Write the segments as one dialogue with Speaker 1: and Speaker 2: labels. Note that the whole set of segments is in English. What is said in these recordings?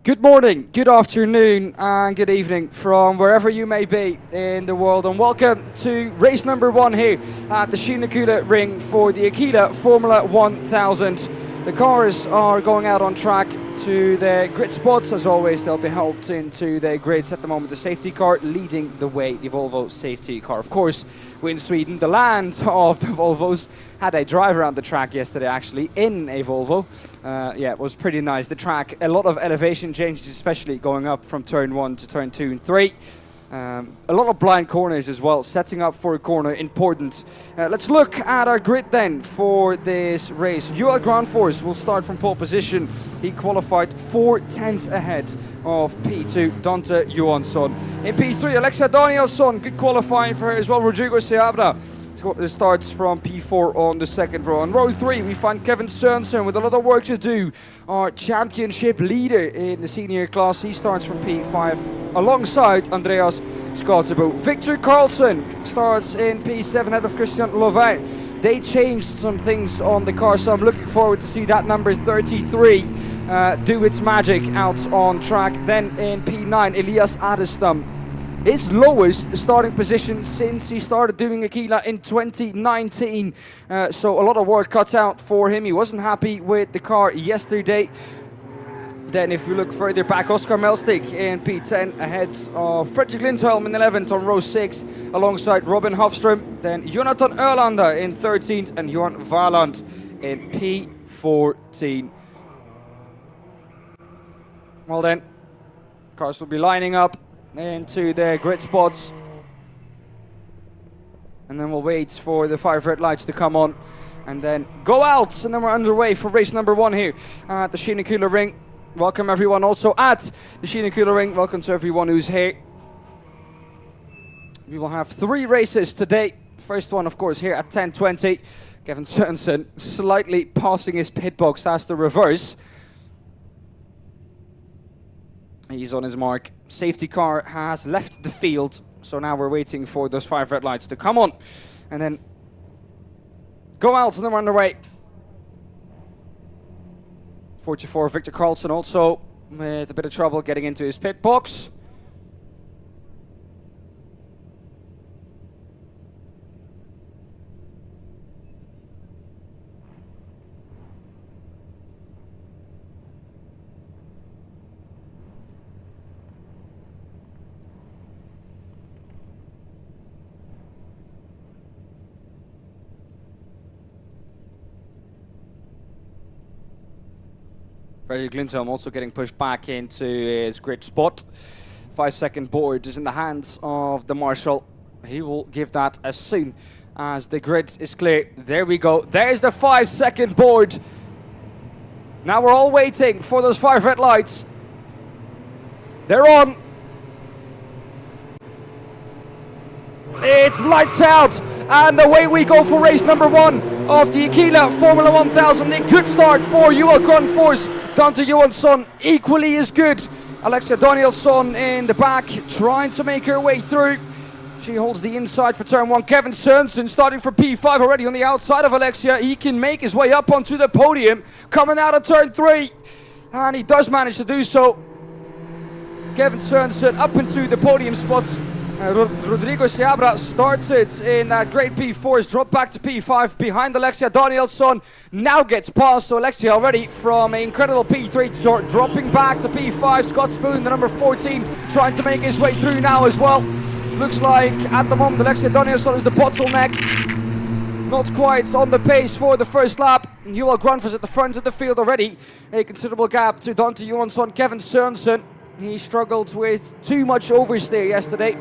Speaker 1: Good morning, good afternoon, and good evening from wherever you may be in the world, and welcome to race number 1 here at the Kinnekulle Ring for the Aquila Formula 1000. The cars are going out on track to their grid spots. As always, they'll be helped into their grids. At the moment, the safety car leading the way, the Volvo safety car. Of course, we're in Sweden, the land of the Volvos. Had a drive around the track yesterday, actually, in a Volvo. Yeah, it was pretty nice. The track, a lot of elevation changes, especially going up from turn 1 to turn 2 and 3. A lot of blind corners as well, setting up for a corner, important. Let's look at our grid then for this race. Joel Granfors will start from pole position. He qualified 4 tenths ahead of P2, Dante Johansson. In P3, Alexia Danielsson, good qualifying for her as well. Rodrigo Seabra starts from P4 on the second row. On row 3, we find Kevin Sørensen with a lot of work to do. Our championship leader in the senior class, he starts from P5 alongside Andreas Skatebo. Victor Carlson starts in P7 ahead of Christian Lovin. They changed some things on the car, so I'm looking forward to see that number 33 do its magic out on track. Then in P9, Elias Adestam. His lowest starting position since he started doing Aquila in 2019. So a lot of work cut out for him. He wasn't happy with the car yesterday. Then if we look further back, Oscar Melstig in P10 ahead of Fredrik Lindholm in 11th on row 6 alongside Robin Hofström. Then Jonathan Ölander in 13th and Johan Valand in P14. Well then, cars will be lining up into their grid spots, and then we'll wait for the 5 red lights to come on and then go out, and then we're underway for race number 1 here at the Kinnekulle Ring. Welcome everyone also at the Kinnekulle Ring. Welcome to everyone who's here. We will have 3 races today. First one, of course, here at 10:20. Kevin Sørensen slightly passing his pit box as the reverse. He's on his mark. Safety car has left the field, so now we're waiting for those 5 red lights to come on and then go out, and then we're underway. 44, Victor Carlson also with a bit of trouble getting into his pit box. Fredrik Lindholm also getting pushed back into his grid spot. 5-second board is in the hands of the marshal. He will give that as soon as the grid is clear. There we go. There's the 5-second board. Now we're all waiting for those 5 red lights. They're on. It's lights out, and away we go for race number 1 of the Aquila Formula 1000. A good start for Joel Granfors. Dante Johansson equally as good. Alexia Danielsson in the back, trying to make her way through. She holds the inside for turn 1. Kevin Sørensen starting from P5 already on the outside of Alexia. He can make his way up onto the podium, coming out of turn 3. And he does manage to do so. Kevin Sørensen up into the podium spots. Rodrigo Seabra started in that great P4, has dropped back to P5 behind Alexia Danielsson, now gets past, so Alexia already from an incredible P3 dropping back to P5. Scott Spoon, the number 14, trying to make his way through now as well. Looks like at the moment Alexia Danielsson is the bottleneck. Not quite on the pace for the first lap. Joel Granfors at the front of the field already. A considerable gap to Dante Johansson. Kevin Sørensen, he struggled with too much oversteer yesterday.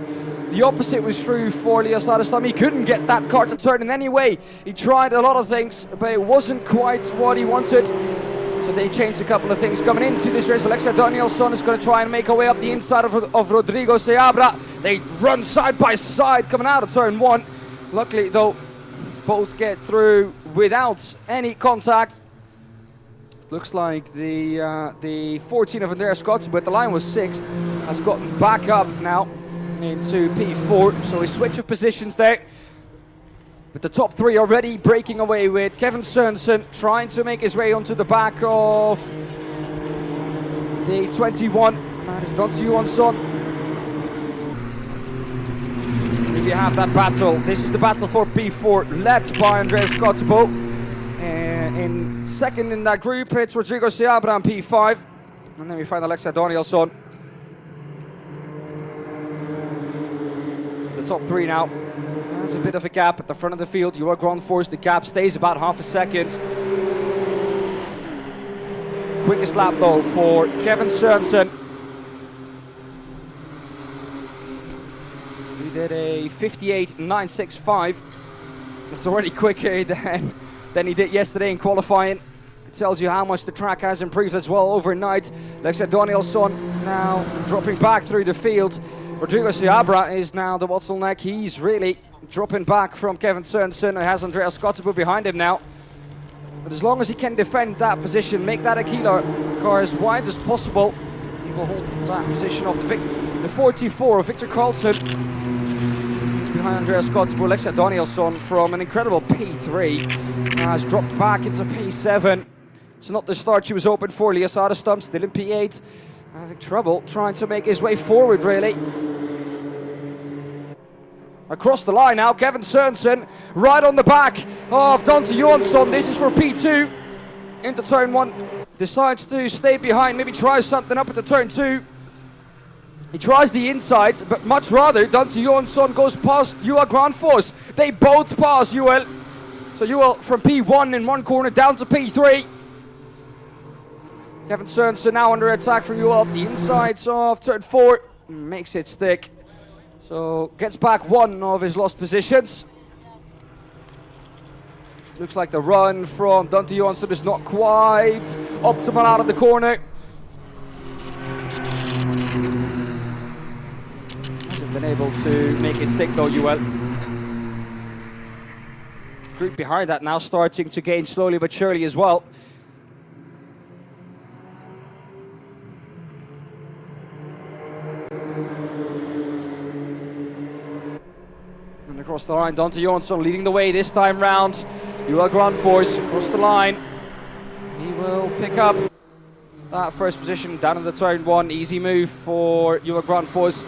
Speaker 1: The opposite was true for Elias Adestam. He couldn't get that car to turn in any way. He tried a lot of things, but it wasn't quite what he wanted. So they changed a couple of things coming into this race. Alexia Danielsson is going to try and make her way up the inside of Rodrigo Seabra. They run side by side coming out of turn 1. Luckily, though, both get through without any contact. Looks like the 14 of Andreas Scott, but the line was 6th, has gotten back up now into P4. So a switch of positions there. With the top 3 already breaking away, with Kevin Sørensen trying to make his way onto the back of The 21, that is Dante Johansson. Here we have that battle. This is the battle for P4, led by Andreas Kotzebue. In second in that group, it's Rodrigo Seabra on P5. And then we find Alexei Danielsson. The top three now. There's a bit of a gap at the front of the field. You are ground force. The gap stays about half a second. Quickest lap though for Kevin Sørensen. He did a 58.965. That's already quicker than he did yesterday in qualifying. It tells you how much the track has improved as well overnight. Alexei Danielsson now dropping back through the field. Rodrigo Seabra is now the bottleneck. He's really dropping back from Kevin Sørensen and has Andreas Kotzebue behind him now. But as long as he can defend that position, make that Aquila car as wide as possible, he will hold that position of the 44 of Victor Carlson. He's behind Andreas Kotzebue. Alexei Danielsson from an incredible P3 has dropped back into P7. It's not the start she was hoping for. Elias Adestam still in P8. Having trouble trying to make his way forward, really. Across the line now, Kevin Sørensen right on the back of Dante Johansson. This is for P2. Into turn 1. Decides to stay behind, maybe tries something up at the turn 2. He tries the inside, but much rather Dante Johansson goes past Joa Granfors. They both pass Joel. So Joel from P1 in one corner down to P3. Kevin Sørensen now under attack from Joel. The insides of turn 4 makes it stick. So gets back one of his lost positions. Looks like the run from Dante Johansson is not quite optimal out of the corner. Hasn't been able to make it stick though, Joel. Group behind that now starting to gain slowly but surely as well. And across the line, Dante Johansson leading the way this time round. Joel Granfors across the line. He will pick up that first position down in the turn 1. Easy move for Joel Granfors.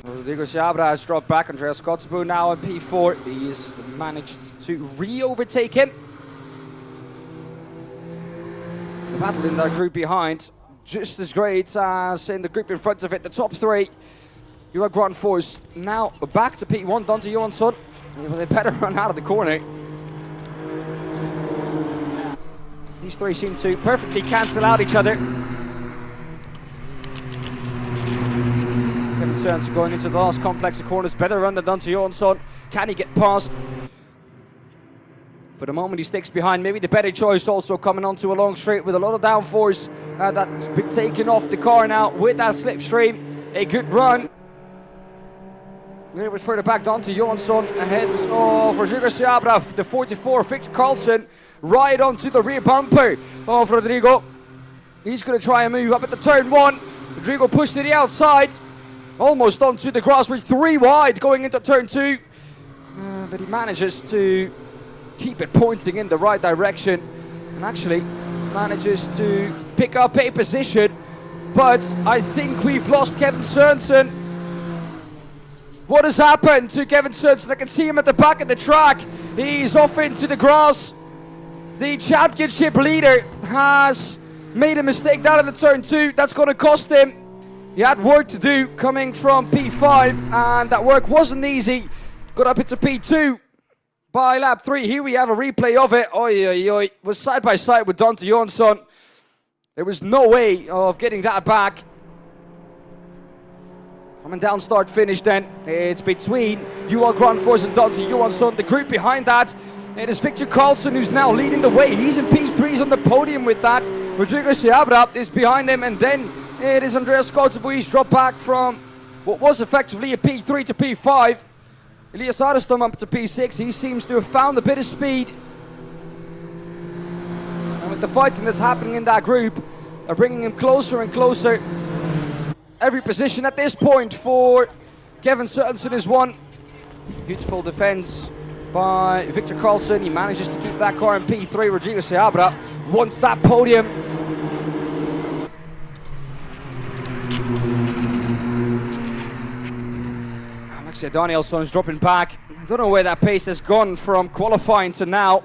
Speaker 1: Rodrigo Seabra has dropped back. Andreas Kotzebue now in P4. He's managed to re-overtake him. The battle in that group behind, just as great as in the group in front of it. The top three. Joel Granfors now back to P1. Dante Johansson. Well, they better run out of the corner. These three seem to perfectly cancel out each other. Kevin Sørensen going into the last complex of corners. Better run than Dante Johansson. Can he get past? For the moment he sticks behind. Maybe the better choice also coming onto a long straight with a lot of downforce. That's been taken off the car now with that slipstream. A good run. A little bit further back, Dante Johansson ahead of Rodrigo Seabra, the 44, Victor Carlson, right onto the rear bumper of Rodrigo. He's going to try and move up at the turn 1. Rodrigo pushed to the outside, almost onto the grass with 3 wide going into turn 2. But he manages to keep it pointing in the right direction and actually manages to pick up a position. But I think we've lost Kevin Sørensen. What has happened to Kevin Sørensen? I can see him at the back of the track. He's off into the grass. The championship leader has made a mistake down in the turn 2. That's going to cost him. He had work to do coming from P5, and that work wasn't easy. Got up into P2 by lap 3. Here we have a replay of it. Oi, oi, oi. Was side by side with Dante Johansson. There was no way of getting that back. Coming down, start, finish then. It's between Joel Granfors and Dante Johansson. The group behind that, it is Victor Carlson who's now leading the way. He's in P3, he's on the podium with that. Rodrigo Seabra is behind him, and then it is Andreas Kotzebue. He's dropped back from what was effectively a P3 to P5. Elias Adestam up to P6. He seems to have found a bit of speed. And with the fighting that's happening in that group, are bringing him closer and closer. Every position at this point for Kevin Sørensen is won. Beautiful defense by Victor Carlson. He manages to keep that car in P3. Rodrigo Seabra wants that podium. Alexia Danielsson is dropping back. I don't know where that pace has gone from qualifying to now.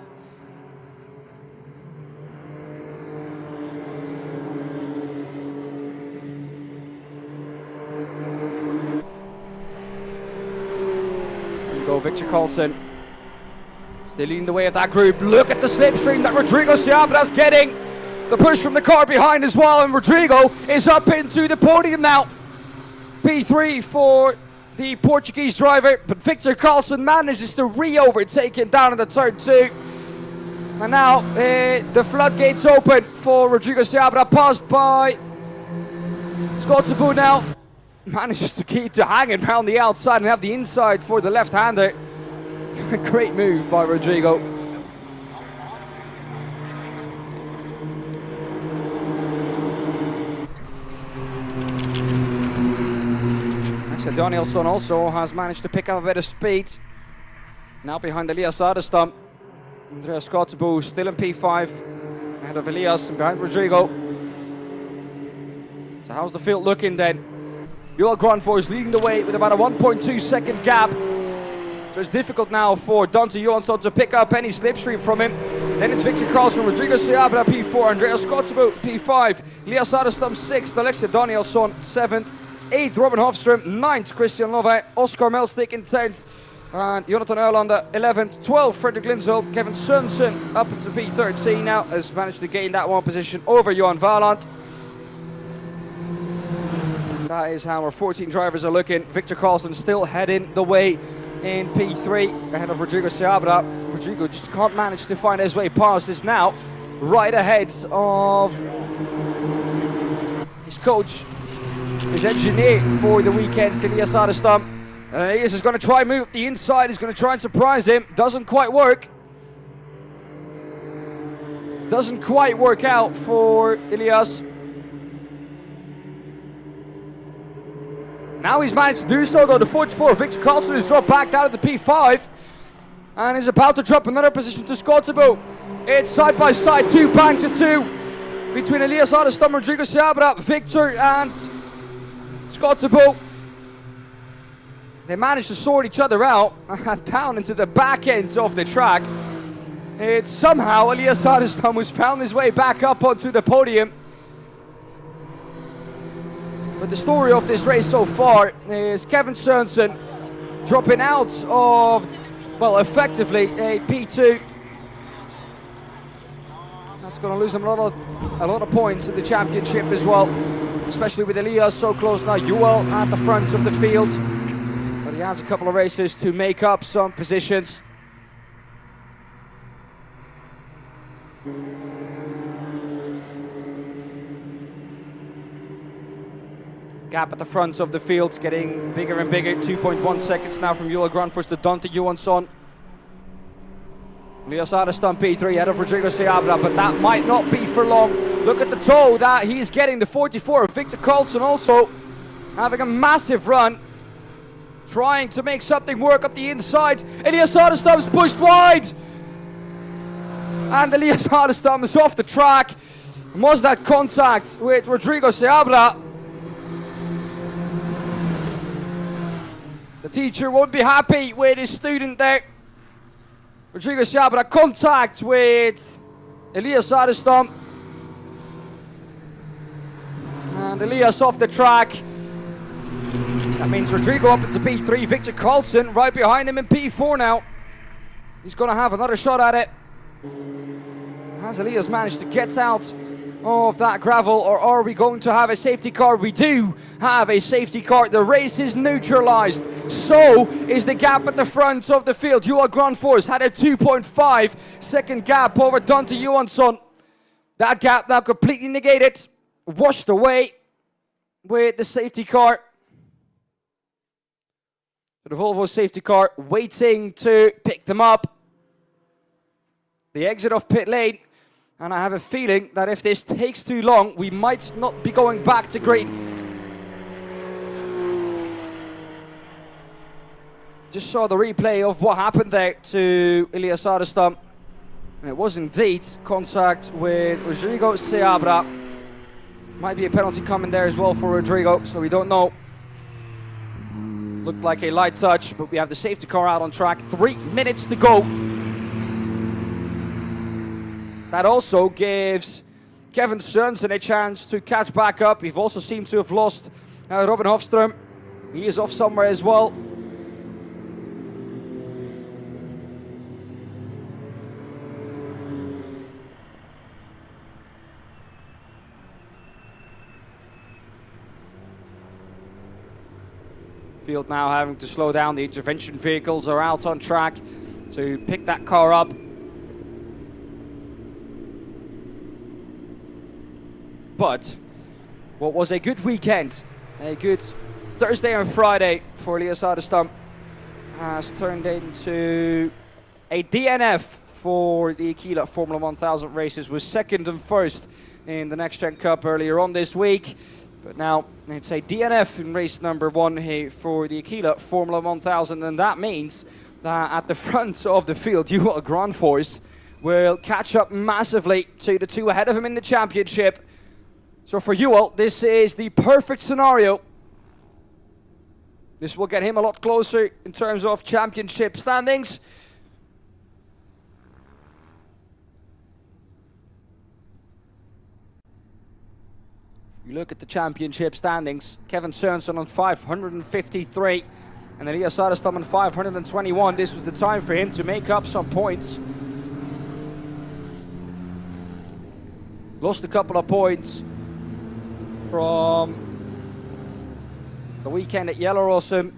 Speaker 1: Go Victor Carlson, still leading the way of that group. Look at the slipstream that Rodrigo Seabras getting. The push from the car behind as well, and Rodrigo is up into the podium now. P3 for the Portuguese driver, but Victor Carlson manages to re-overtake him down in the turn 2. And now the floodgates open for Rodrigo Seabra, passed by Scott Tabu now. Manages to keep to hanging around the outside and have the inside for the left-hander. Great move by Rodrigo. Axel Danielsson also has managed to pick up a bit of speed. Now behind Elias Adestam. Andreas Skottebo still in P5. Ahead of Elias and behind Rodrigo. So how's the field looking then? Joel Grandvoort is leading the way with about a 1.2 second gap. So it's difficult now for Dante Johansson to pick up any slipstream from him. Then it's Victor Carlson, Rodrigo Seabra P4, Andreas Skottebo P5, Elias Adestam 6th, Alexia Danielsson 7th, 8th Robin Hofström, 9th Christian Love, Oscar Melstick in 10th, and Jonathan Erlander 11th, 12th Fredrik Lindsholm, Kevin Sørensen up into P13 now, has managed to gain that one position over Johan Valand. That is how our 14 drivers are looking. Victor Carlson still heading the way in P3 ahead of Rodrigo Seabra. Rodrigo just can't manage to find his way past this now. Right ahead of his coach, his engineer for the weekend, Elias Adestam. Elias is going to try and move up the inside. He's going to try and surprise him. Doesn't quite work. Doesn't quite work out for Elias. Now he's managed to do so though. The 44 Victor Carlson has dropped back down to the P5 and is about to drop another position to Skottebo. It's side by side, 2 banks to 2 between Elias Adestam, Rodrigo Seabra, Victor and Skottebo. They managed to sort each other out and down into the back end of the track. It's somehow Elias Adestam has found his way back up onto the podium. But the story of this race so far is Kevin Sørensen dropping out of, well, effectively a P2. That's going to lose him a lot of points in the championship as well, especially with Elias so close now. Joel at the front of the field, but he has a couple of races to make up some positions. Gap at the front of the field getting bigger and bigger. 2.1 seconds now from Joel Grandvoort to Dante Johansson. Elias Adestam P3 ahead of Rodrigo Seabra, but that might not be for long. Look at the toe that he's getting. The 44 of Victor Carlson also having a massive run, trying to make something work up the inside. Elias Adestam's pushed wide, and Elias Adestam is off the track. Was that contact with Rodrigo Seabra? The teacher won't be happy with his student there. Rodrigo Seabra contact with Elias Adestam. And Elias off the track. That means Rodrigo up into P3, Victor Carlson right behind him in P4 now. He's going to have another shot at it. Has Elias managed to get out of that gravel, or are we going to have a safety car? We do have a safety car. The race is neutralized. So is the gap at the front of the field. Joel Grandvoort had a 2.5 second gap over Dante Johansson. That gap now completely negated, washed away with the safety car. The Volvo safety car waiting to pick them up. The exit of pit lane. And I have a feeling that if this takes too long, we might not be going back to green. Just saw the replay of what happened there to Elias Adestam. And it was indeed contact with Rodrigo Seabra. Might be a penalty coming there as well for Rodrigo, so we don't know. Looked like a light touch, but we have the safety car out on track. 3 minutes to go. That also gives Kevin Sørensen a chance to catch back up. We've also seemed to have lost Robin Hofström. He is off somewhere as well. Field now having to slow down. The intervention vehicles are out on track to pick that car up. But what was a good weekend, a good Thursday and Friday for Elias Adestam has turned into a DNF for the Kinnekulle Formula 1000 races. Was second and first in the Next Gen Cup earlier on this week. But now it's a DNF in race number 1 here for the Kinnekulle Formula 1000, and that means that at the front of the field, Joel Grandforce will catch up massively to the 2 ahead of him in the championship. So for Joel, this is the perfect scenario. This will get him a lot closer in terms of championship standings. You look at the championship standings, Kevin Sørensen on 553 and Elias Adestam on 521. This was the time for him to make up some points. Lost a couple of points from the weekend at Yellow-Rossum.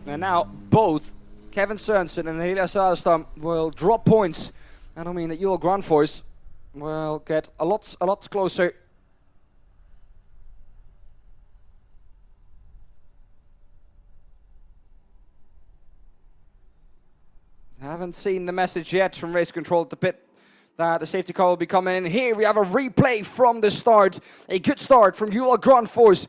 Speaker 1: And now both Kevin Sørensen and Elias Adestam will drop points. And I mean that Joel Grandforce will get a lot closer. I haven't seen the message yet from race control at the pit that the safety car will be coming in. Here we have a replay from the start. A good start from Joel Grandforce.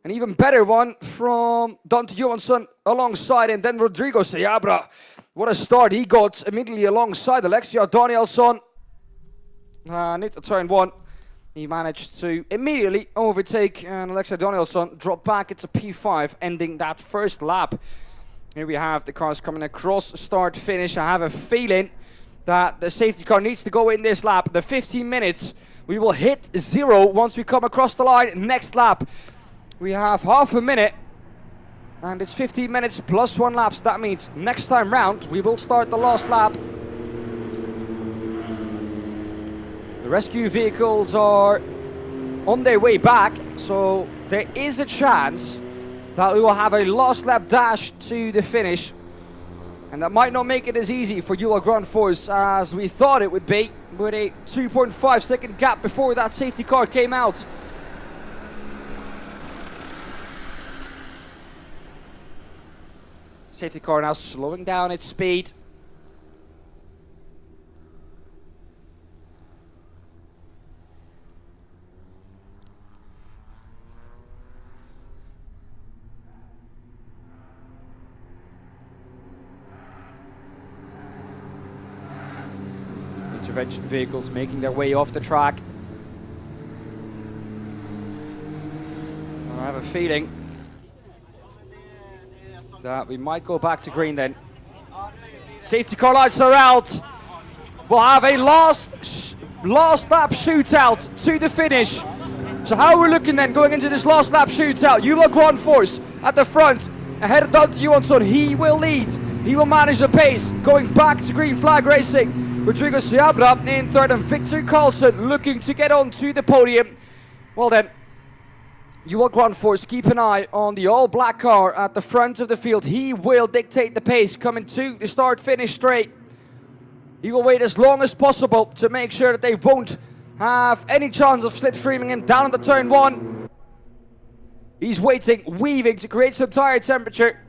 Speaker 1: An even better one from Dante Johansson alongside, and then Rodrigo Seabra. What a start he got immediately alongside Alexia Danielsson. Into turn 1. He managed to immediately overtake, and Alexia Danielsson dropped back. It's a P5, ending that first lap. Here we have the cars coming across, start, finish. I have a feeling that the safety car needs to go in this lap. The 15 minutes, we will hit 0 once we come across the line. Next lap, we have half a minute, and it's 15 minutes plus 1 lap. So that means next time round, we will start the last lap. The rescue vehicles are on their way back, so there is a chance that we will have a last lap dash to the finish. And that might not make it as easy for Joel Grandforce as we thought it would be, with a 2.5 second gap before that safety car came out. Safety car now slowing down its speed. Intervention vehicles making their way off the track. I have a feeling that we might go back to green then. Safety car lights are out. We'll have a last lap shootout to the finish. So how are we looking then going into this last lap shootout? Joel Grandforce at the front, ahead of Dante Johansson. He will lead. He will manage the pace. Going back to green flag racing. Rodrigo Seabra in third, and Victor Carlson looking to get onto the podium. Well then, Joel Grandforce, keep an eye on the all-black car at the front of the field. He will dictate the pace coming to the start-finish straight. He will wait as long as possible to make sure that they won't have any chance of slipstreaming him down into turn 1. He's waiting, weaving to create some tire temperature.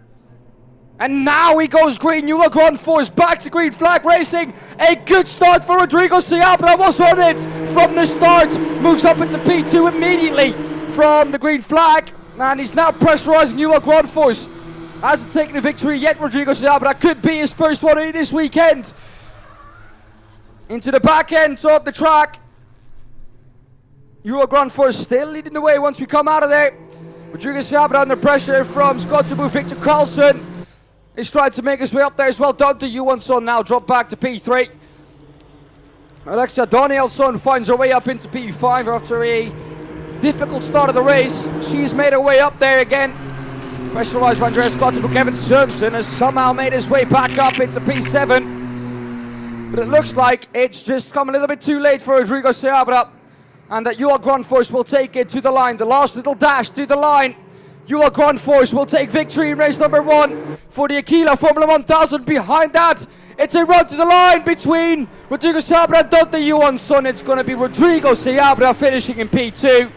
Speaker 1: And now he goes green. Joel Grandforce back to green flag racing. A good start for Rodrigo Seabra. Was on it from the start. Moves up into P2 immediately from the green flag. And he's now pressurizing Joel Grandforce. Hasn't taken a victory yet. Rodrigo Seabra could be his first one this weekend. into the back end of the track. Euro Grand Force still leading the way once we come out of there. Rodrigo Seabra under pressure from Skotsubu. Victor Carlson is trying to make his way up there as well. Dante Johansson now dropped back to P3. Alexia Danielsson finds her way up into P5 after a difficult start of the race. She's made her way up there again. Pressurized by Andreas Skotsubu. Kevin Sørensen has somehow made his way back up into P7. But it looks like it's just come a little bit too late for Rodrigo Seabra. And that Ural Grundfors will take it to the line. The last little dash to the line. Ural Grundfors will take victory in race number 1 for the Aquila Formula 1000. Behind that, it's a run to the line between Rodrigo Seabra and Dante Johansson. It's going to be Rodrigo Seabra finishing in P2.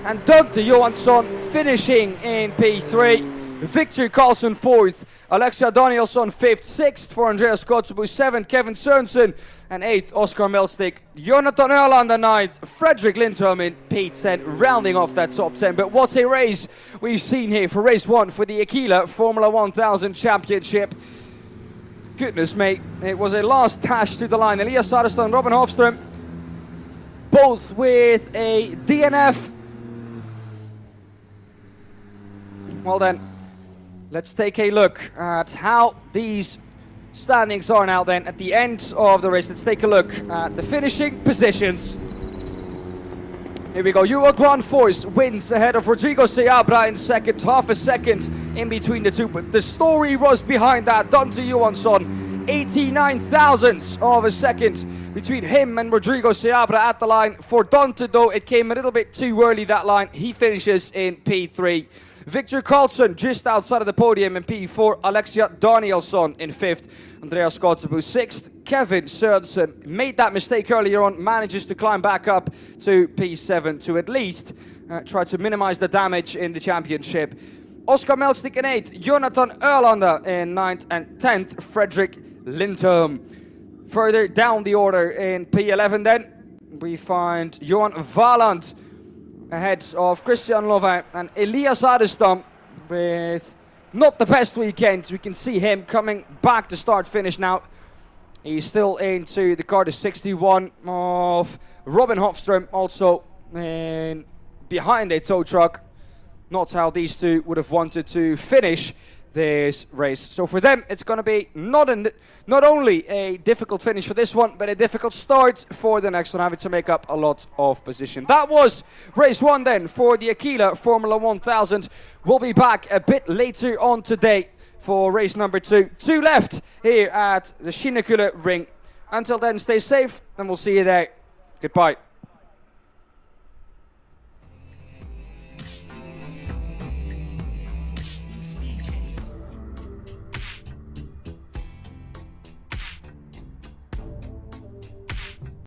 Speaker 1: And Dante Johansson finishing in P3. Victor Carlson 4th. Alexia Danielsson 5th. 6th for Andreas Skotsubu. 7th Kevin Sørensen. And 8th Oscar Melstick. Jonathan Erlander 9th. Fredrik Lindholm in P10, rounding off that top 10. But what a race we've seen here for race 1 for the Aquila Formula 1000 Championship. Goodness me, it was a last dash to the line. Elias Saderstad and Robin Hofström, both with a DNF. Well then, let's take a look at how these standings are now then at the end of the race. Let's take a look at the finishing positions. Here we go. Ural Grand Force wins ahead of Rodrigo Seabra in second, half a second in between the two. But the story was behind that. Dante Johansson, 89 thousandths of a second between him and Rodrigo Seabra at the line. For Dante though, it came a little bit too early, that line. He finishes in P3. Victor Carlson just outside of the podium in P4. Alexia Danielsson in 5th. Andreas Skotsubu 6th. Kevin Sørensen made that mistake earlier on, manages to climb back up to P7 to at least try to minimize the damage in the championship. Oscar Melstick in 8th. Jonathan Erlander in 9th. And 10th, Fredrik Lindholm. Further down the order in P11 then, we find Johan Valand ahead of Christian Lovin and Elias Adestam with not the best weekend. We can see him coming back to start-finish now. He's still into the car, the 61 of Robin Hofström, also behind a tow truck. Not how these two would have wanted to finish this race. So for them, it's going to be not only a difficult finish for this one, but a difficult start for the next one, having to make up a lot of position. That was race 1 then for the Aquila Formula 1000. We'll be back a bit later on today for race number 2. 2 left here at the Kinnekulle Ring. Until then, stay safe and we'll see you there. Goodbye.